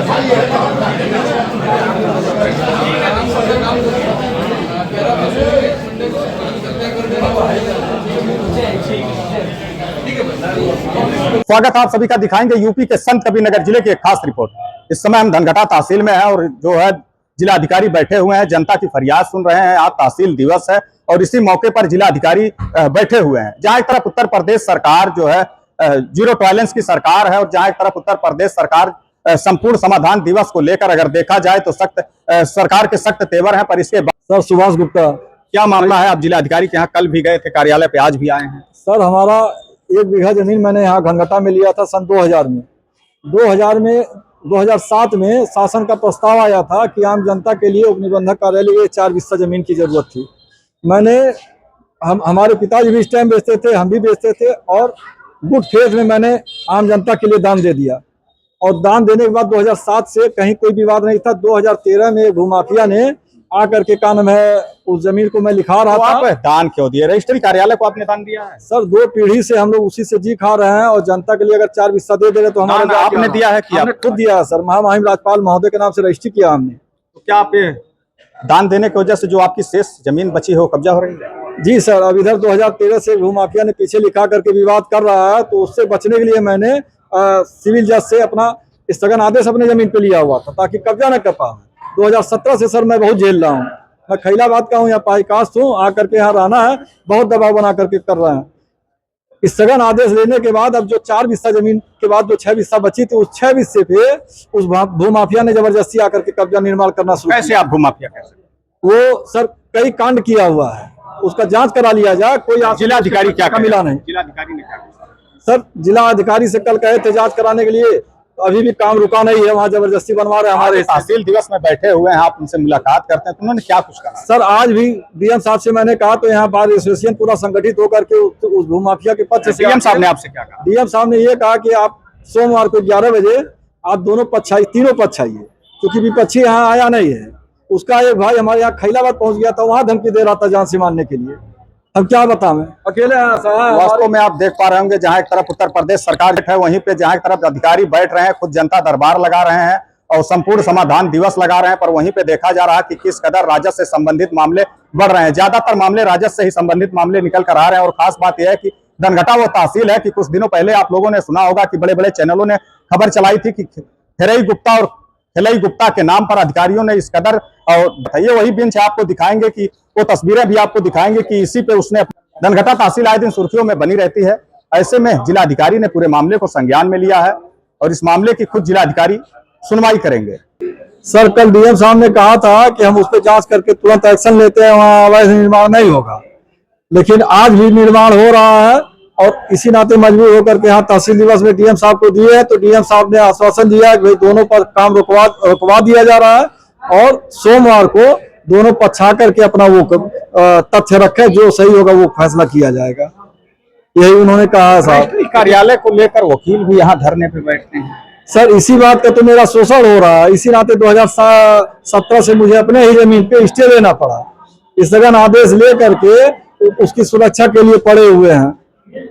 स्वागत आप सभी का। दिखाएंगे यूपी के संत कबीरनगर जिले की एक खास रिपोर्ट। इस समय हम धनघटा तहसील में हैं और जो है जिला अधिकारी बैठे हुए हैं, जनता की फरियाद सुन रहे हैं। आज तहसील दिवस है और इसी मौके पर जिला अधिकारी बैठे हुए हैं। जहां एक तरफ उत्तर प्रदेश सरकार जो है जीरो टॉलरेंस की सरकार है और जहां एक तरफ उत्तर प्रदेश सरकार संपूर्ण समाधान दिवस को लेकर अगर देखा जाए तो सख्त सरकार के सख्त तेवर है। पर इसके बाद सर सुभाष गुप्ता, क्या मामला है? आप जिला अधिकारी के यहाँ कल भी गए थे, कार्यालय पे आज भी आए हैं। सर हमारा 1 बीघा जमीन मैंने यहाँ धनघटा में लिया था सन 2000 में। 2007 में शासन का प्रस्ताव आया था कि आम जनता के लिए उप निबंधक कार्यालय के 4 बिस्सा जमीन की जरूरत थी। हमारे पिताजी भी इस टाइम बेचते थे, हम भी बेचते थे और गुड फेथ में मैंने आम जनता के लिए दान दे दिया। और दान देने के बाद 2007 से कहीं कोई विवाद नहीं था। 2013 में भूमाफिया ने आकर के का नाम है उस जमीन को मैं लिखा रहा था। आप दान क्यों दिए? रजिस्ट्री कार्यालय को आपने दान दिया है? सर 2 पीढ़ी से हम लोग उसी से जी खा रहे हैं और जनता के लिए अगर 4 बिस्सा दे दे रहे तो हमारे आपने दिया है? हमने खुद दिया है सर। महामहिम राज्यपाल महोदय के नाम से रजिस्ट्री किया हमने। तो क्या आप दान देने की वजह से जो आपकी शेष जमीन बची है वो कब्जा हो रही है? जी सर, अब इधर 2013 से भूमाफिया ने पीछे लिखा करके विवाद कर रहा है, तो उससे बचने के लिए मैंने सिविल जज से अपना स्थगन आदेश अपने जमीन पे लिया हुआ था ताकि कब्जा न कर पाए। 2017 से सर मैं बहुत झेल रहा हूँ। मैं खैलाबाद का हूँ, यहाँ पाईकास्ट हूँ, आकर के यहाँ रहना है, बहुत दबाव बना करके कर रहे हैं। स्थगन आदेश लेने के बाद अब जो 4 बिस्सा जमीन के बाद जो 6 बिस्सा बची थी, उस 6 बिस्से पे उस भूमाफिया ने जबरदस्ती आकर के कब्जा निर्माण करना शुरू किया। कैसे आप भूमाफिया कैसे? वो सर कई कांड किया हुआ है, उसका जांच करा लिया जाए। कोई जिला अधिकारी क्या मिला नहीं? जिला अधिकारी ने क्या कहा? सर जिला अधिकारी से कल कहे थे जांच कराने के लिए, अभी भी काम रुका नहीं है। वहाँ जबरदस्ती बनवा रहे हैं। हमारे तहसील दिवस में बैठे हुए हैं, आप उनसे मुलाकात करते हैं तो उन्होंने क्या कुछ कहा? सर आज भी डीएम साहब से मैंने कहा तो यहाँ बार एसोसिएशन पूरा संगठित होकर के उस भूमाफिया के पक्ष से। डीएम साहब ने आपसे क्या कहा? डीएम साहब ने ये कहा कि आप सोमवार को 11 बजे आप दोनों पक्ष आइए, तीनों पक्ष आइए, क्योंकि विपक्षी यहाँ आया नहीं है। उसका एक भाई हमारे यहाँ खैलाबाद पहुंच गया था, वहाँ धमकी दे रहा था जान से मारने के लिए। हम क्या बताएं, अकेले वास्तव में आप देख पा रहे होंगे जहां एक तरफ उत्तर प्रदेश सरकार है, वहीं पे जहां एक तरफ अधिकारी बैठ रहे हैं, खुद जनता दरबार लगा रहे हैं और संपूर्ण समाधान दिवस लगा रहे हैं। पर वहीं पे देखा जा रहा है कि किस कदर राजस्व से संबंधित मामले बढ़ रहे हैं। ज्यादातर मामले राजस्व से ही संबंधित मामले निकल कर आ रहे हैं। और खास बात यह है कि धनघटा वो तहसील है कि कुछ दिनों पहले आप लोगों ने सुना होगा कि बड़े बड़े चैनलों ने खबर चलाई थी कि खेरई गुप्ता और खेलई गुप्ता के नाम पर अधिकारियों ने इस कदर, और ये वही बेंच है, आपको दिखाएंगे कि वो तस्वीरें भी आपको दिखाएंगे कि इसी पे उसने धनघटा तहसील आए दिन सुर्खियों में बनी रहती है। ऐसे में जिला अधिकारी ने पूरे मामले को संज्ञान में लिया है और इस मामले की खुद जिला अधिकारी सुनवाई करेंगे। सर कल डीएम साहब ने कहा था कि हम उस पर जांच करके तुरंत एक्शन लेते हैं, वहाँ अवैध निर्माण नहीं होगा, लेकिन आज भी निर्माण हो रहा है। और इसी नाते मजबूर होकर के यहाँ तहसील दिवस में डीएम साहब को दिए हैं, तो डीएम साहब ने आश्वासन दिया कि दोनों पर काम रुकवा दिया जा रहा है और सोमवार को दोनों पक्ष आकर के अपना वो तथ्य रखे, जो सही होगा वो फैसला किया जाएगा, यही उन्होंने कहा है साहब। कार्यालय को लेकर वकील भी यहाँ धरने पे बैठते हैं। सर इसी बात का तो मेरा शोषण हो रहा है। इसी नाते 2017 से मुझे अपने ही जमीन पे स्टे लेना पड़ा। स्थगन आदेश ले करके उसकी सुरक्षा के लिए पड़े हुए हैं,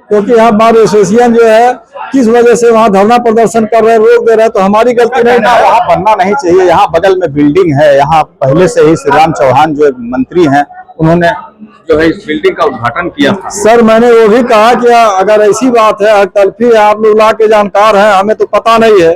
क्योंकि यहाँ बार एसोसिएशन जो है किस वजह से वहाँ धरना प्रदर्शन कर रहे हैं, रोक दे रहे हैं, तो हमारी गलती नहीं ना। वहाँ बनना नहीं चाहिए। यहाँ बगल में बिल्डिंग है, यहाँ पहले से ही श्री राम चौहान जो मंत्री हैं उन्होंने जो है इस बिल्डिंग का उद्घाटन किया था। सर मैंने वो भी कहा कि अगर ऐसी बात है, तलफी है, आप लोग ला के जानकार हैं, हमें तो पता नहीं है,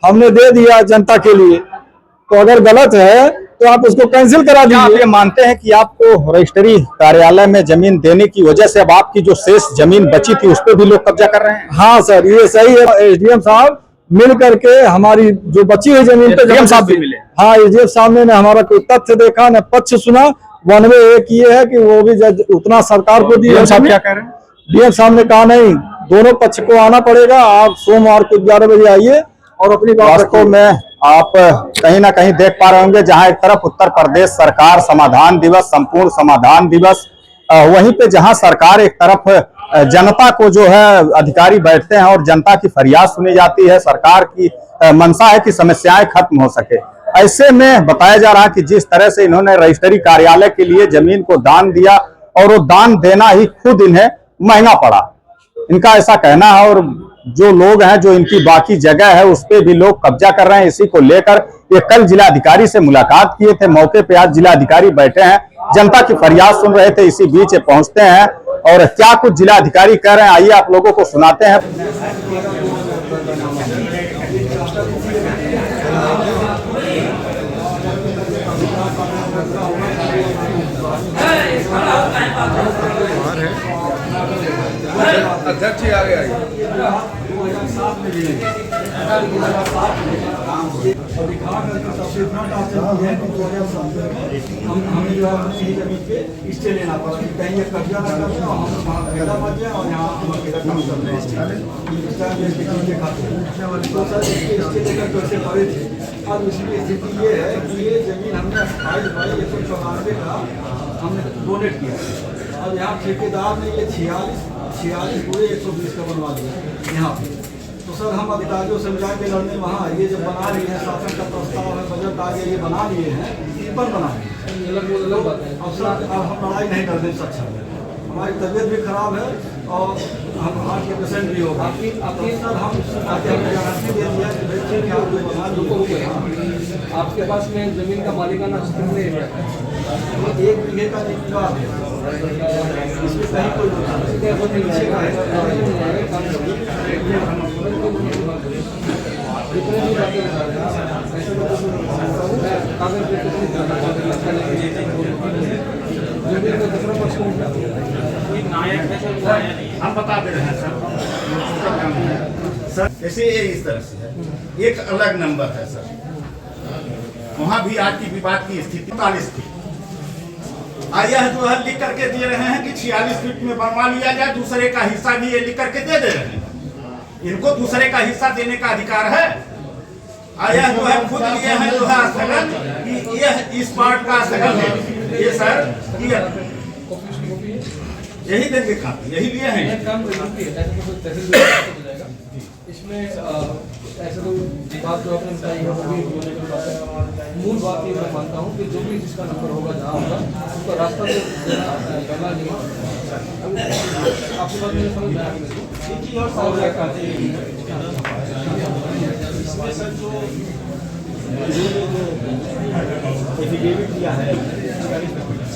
हमने दे दिया जनता के लिए, तो अगर गलत है तो आप उसको कैंसिल करा दीजिए। आप ये मानते हैं कि आपको रजिस्ट्री कार्यालय में जमीन देने की वजह से अब आपकी जो शेष जमीन बची थी उस पर भी लोग कब्जा कर रहे हैं? हाँ सर ये सही है। एसडीएम साहब मिल करके हमारी जो बची हुई जमीन पे एसडीएम साहब भी मिले? हाँ, एसडीएम साहब ने हमारा कोई तथ्य देखा न पक्ष सुना। वन वे एक ये है कि वो भी जज उतना सरकार को दिया। साहब क्या कह रहे हैं? डीएम साहब ने कहा नहीं, दोनों पक्ष को आना पड़ेगा, आप सोमवार को 11 बजे आइए और अपनी बात को। में आप कहीं ना कहीं देख पा रहे होंगे जहां एक तरफ उत्तर प्रदेश सरकार समाधान दिवस, संपूर्ण समाधान दिवस, वहीं पे जहां सरकार एक तरफ जनता को जो है अधिकारी बैठते हैं और जनता की फरियाद सुनी जाती है। सरकार की मंशा है कि समस्याएं खत्म हो सके। ऐसे में बताया जा रहा है कि जिस तरह से इन्होंने रजिस्ट्री कार्यालय के लिए जमीन को दान दिया और वो दान देना ही खुद इन्हें महंगा पड़ा, इनका ऐसा कहना है। और जो लोग हैं, जो इनकी बाकी जगह है उस पे भी लोग कब्जा कर रहे हैं। इसी को लेकर ये कल जिलाधिकारी से मुलाकात किए थे। मौके पे आज जिलाधिकारी बैठे हैं, जनता की फरियाद सुन रहे थे। इसी बीच ये पहुंचते हैं और क्या कुछ जिलाधिकारी कह रहे हैं आइए आप लोगों को सुनाते हैं। अध्यक्ष आ गया हमें जो है अपनी जमीन पे स्टे लेना पड़ा कि कहीं ये कब्जा ना कर लो, हम वहाँ पैदा मच जाए और यहाँ हम अकेला काम कर रहे हैं तो सर इसके स्टे लेकर कैसे पड़े थे। अब इसकी स्थिति ये है कि ये जमीन हमने 28/194 का हमने डोनेट किया। अब यहाँ ठेकेदार ने ये 46 पूरे 120 का बनवा दिया यहाँ पे। तो सर हम अधिकारियों से जाके लड़ने वहाँ ये जब बना लिए हैं, शासन का प्रस्ताव है, बजट आ गया, ये बना लिए हैं, इन पर बना लिए। अब सर अब हम लड़ाई नहीं करने से अच्छा है, हमारी तबीयत भी खराब है और हम हार्ट के पेशेंट भी होगा। सर हम गारंटी दे दिया कि बच्चे क्या बना लोगों। आपके पास में जमीन का मालिकाना कितने एरिया है? 1 बीघे का विवाद है, इसमें कहीं कोई पीछे का है। जितने भी बातें बता रहे हैं कागज पे कितनी जमीन का दूसरा पक्ष में हम बता दे रहे हैं सर। जैसे ये इस तरह से है, एक अलग नंबर है सर, वहाँ भी आज की विवाद की स्थिति 45 फीट आया है, जो है लिख करके दे रहे हैं कि 46 फीट में बनवा लिया जाए। दूसरे का हिस्सा भी ये लिख करके दे रहे हैं। इनको दूसरे का हिस्सा देने का अधिकार है। आया जो है खुद लिए हैं जो है स्थगन कि ये इस पार्ट का स्थगन है। ये सर यही देंगे खाते, यही लिए हैं। इसमें ऐसे तो बात जो आपने बताई है मूल बात ये मैं मानता हूँ कि जो भी जिसका नंबर होगा जहाँ होगा उसका रास्ता तो गला नहीं है। आपकी बात मुझे समझ में आ गई। इसमें सर जो एफिडेविट दिया है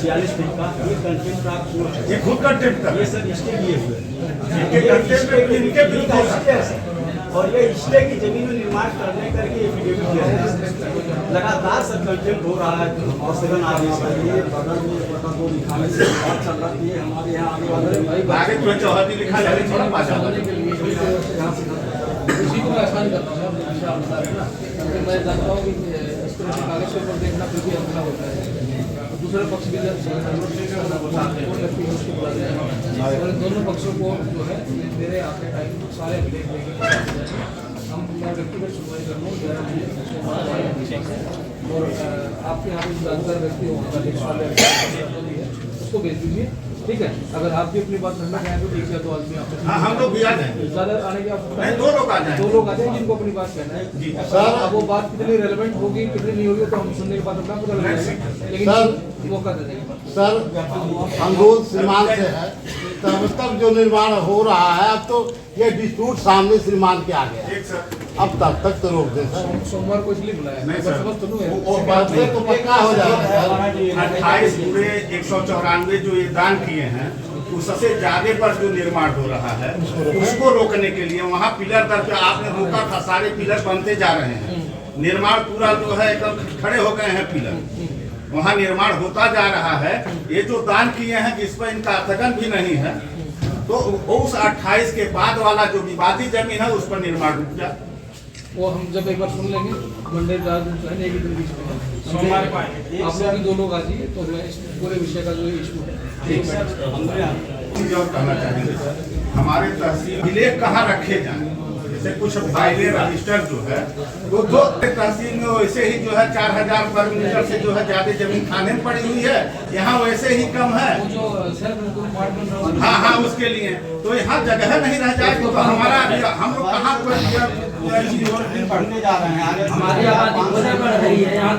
46 फीट का, ये कंटेम्प्ट ऑफ कोर्ट है। ये खुद कंटेम्प्ट कर, ये सर इसके लिए हुए और ये इसलिए की जमीन में निर्माण करने करके एफिडेविट दिया है। लगातार सर कंटेम्प्ट हो रहा है और सदन आ रही है। बगल में पता को दिखाने से बात चल रही है हमारे यहाँ आने वाले आगे तो चौहदी लिखा जाए थोड़ा पास उसी को मैं आसान करता हूँ। मैं जानता हूँ कि इस तरह से कागज के ऊपर देखना फिर भी अच्छा होता है। दूसरे पक्ष भी जब दोनों पक्षों को जो है मेरे आते टाइम सारे अभिलेख हम व्यक्तिगत सुनवाई कर लूँ और आपके यहाँ पे जानकार व्यक्ति होगा उसको भेज दीजिए, ठीक है। अगर आप भी अपनी बात रखना चाहें तो ठीक है, तो आदमी आप हम लोग भी आ जाएंगे, ज़्यादा आने की आवश्यकता है। 2 लोग आ जाएंगे, 2 लोग आ जाएंगे जिनको अपनी बात कहना है। सर अब वो बात कितनी रेलेवेंट होगी कितनी नहीं होगी तो हम सुनने के बाद अपना पता लगाएंगे, लेकिन मौका दे देंगे। सर अनुरोध श्रीमान से है, तब तक जो निर्माण हो रहा है अब तो ये डिस्प्यूट सामने श्रीमान के आ गया, अब तब तक तो रोक दें सर। सोमवार को इसलिए बुलाया नहीं सर, और बाद में तो पक्का हो जाएगा। 28 पूरे 194 जो ये दान किए हैं उससे ज्यादा पर जो निर्माण हो रहा है उसको रोकने के लिए वहाँ पिलर दर पे आपने रोका था, सारे पिलर बनते जा रहे हैं। निर्माण पूरा जो है एकदम खड़े हो गए हैं पिलर, वहाँ निर्माण होता जा रहा है। ये जो दान किए हैं जिस पर इनका स्थगन भी नहीं है, तो उस 28 के बाद वाला जो विवादित जमीन है उस पर निर्माण रुक जाए। वो हम जब एक बार सुन लेंगे मंडे 4 दिन पहले एक ही दिन बीच में सोमवार को आप लोग भी 2 लोग आ जाइए तो मैं इस पूरे विषय का जो इशू है कहना चाहेंगे हमारे तहसील विलेज कहाँ रखे जाए, जैसे कुछ फाइलें रजिस्टर जो है तो 2 तहसील में वैसे ही जो है 4000 वर्ग मीटर से जो है ज्यादा जमीन थाने में पड़ी हुई है, यहाँ वैसे ही कम है। हाँ उसके लिए तो यहाँ जगह नहीं रह जाएगी तो हमारा हम लोग कहाँ पढ़ने जा रहे हैं। हमारी आबादी बढ़ रही है यहाँ।